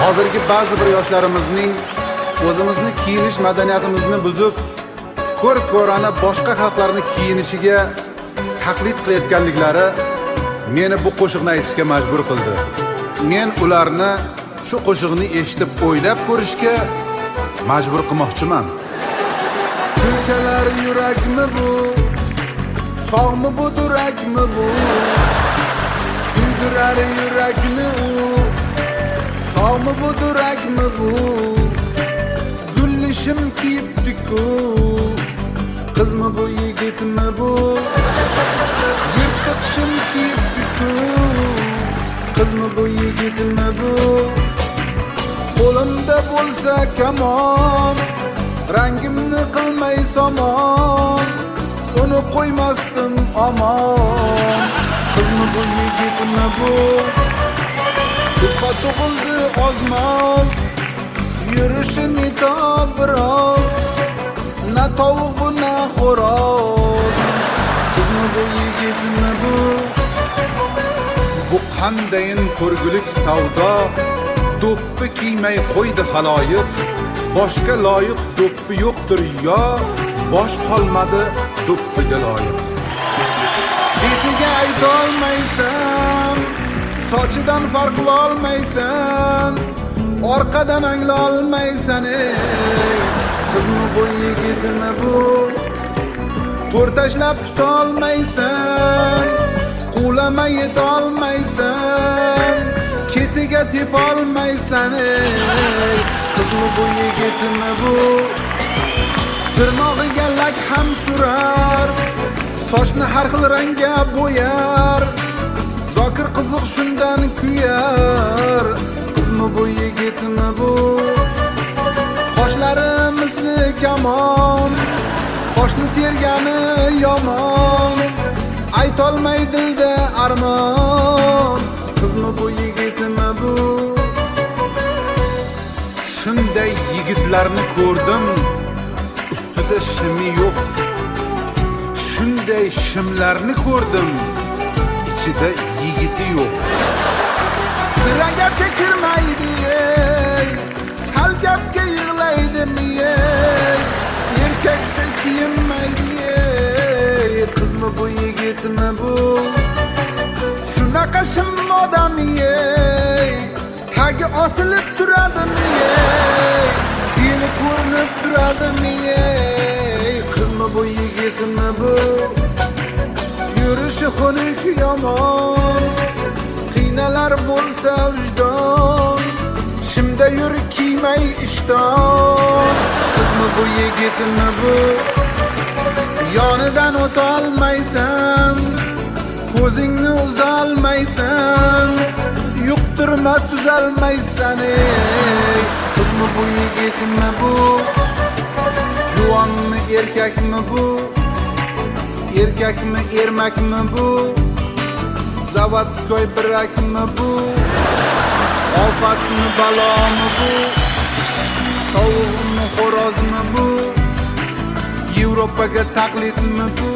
Hozirgi ba'zi bir yoshlarimizning o'zimizni kiyinish madaniyatimizni buzib, ko'rib-ko'rana boshqa xalqlarning kiyinishiga taqlid qilayotganliklari meni bu qo'shiqni aytishga majbur qildi. Men ularni shu qo'shiqni eshitib o'ylab ko'rishga majbur qilmoqchiman. Ko'chalar yurakmi bu? Sog'mi bu durakmi bu? Kuydirar yurakni u. Sog'mi bu durakmi bu? Gullishim kiyibdi-ku. Qizmi bu yigitmi bu? Yirtiq shim kiyibdi-ku. Qizmi bu yigitmi bu? Qo'limda bo'lsa kamon, rangimni qilmay somon, uni qo'ymasdim omon. Qizmi bu yigitmi bu? Shubha tug'ildi ozmoz, yurishini top biroz, na tovuq bu na xo'roz. Qizmi bu yigitmi bu? Bu qandayin ko'rgulik savdo, do'ppi kiymay qo'ydi xaloyiq. Boshqa loyiq do'ppi yo'qdir yo, bosh qolmadi do'ppiga loyiq. Betiga aytolmaysan, sochidan farq qilolmaysan, orqadan anglolmaysan ey. Qizmi bu yigitmi bu? To'r tashlab tutolmaysan, quvlamay yetolmaysan, ketiga tepolmaysan ey. Qizmi bu yigitmi bu? Tirnog'iga lak ham surar, sochni har xil rangga bo'yar, zokir qiziq shundan kuyar. Qizmi bu yigitmi bu? Qoshlari misli kamon, qoshni tergani yomon, aytolmay dilda armon. Qizmi bu yigitmi bu? Shunday yigitlarni ko'rdim, ustida shimi yo'q. Shunday shimlarni ko'rdim, ichida yigiti yo'q. Sira gapga kirmaydi ey, sal gapga yig'laydimi ey, erkakcha kiyinmaydi ey. Qizmi bu yigitmi bu? Shunaqa shim odami ey, tagi osilib turadimi ey, dini ko'rinib turadimi ey. Qizmi bu yigitmi bu? Yurishi xunuk yomon, qiynalar bo'lsa vijdon, shimda yur kiymay ishton. Qizmi bu yigitmi bu? Yonidan o'tolmaysan, ko'zingni uzolmaysan, yuqtirma tuzalmaysan ey. Qizmi bu yigitmi bu? Juvonmi erkakmi bu? Erkakmi ermakmi bu? Zavodskoy birakmi bu? Ofatmi balomi bu? Tovuqmi xo'rozmi bu? Yevropaga taqlidmi bu?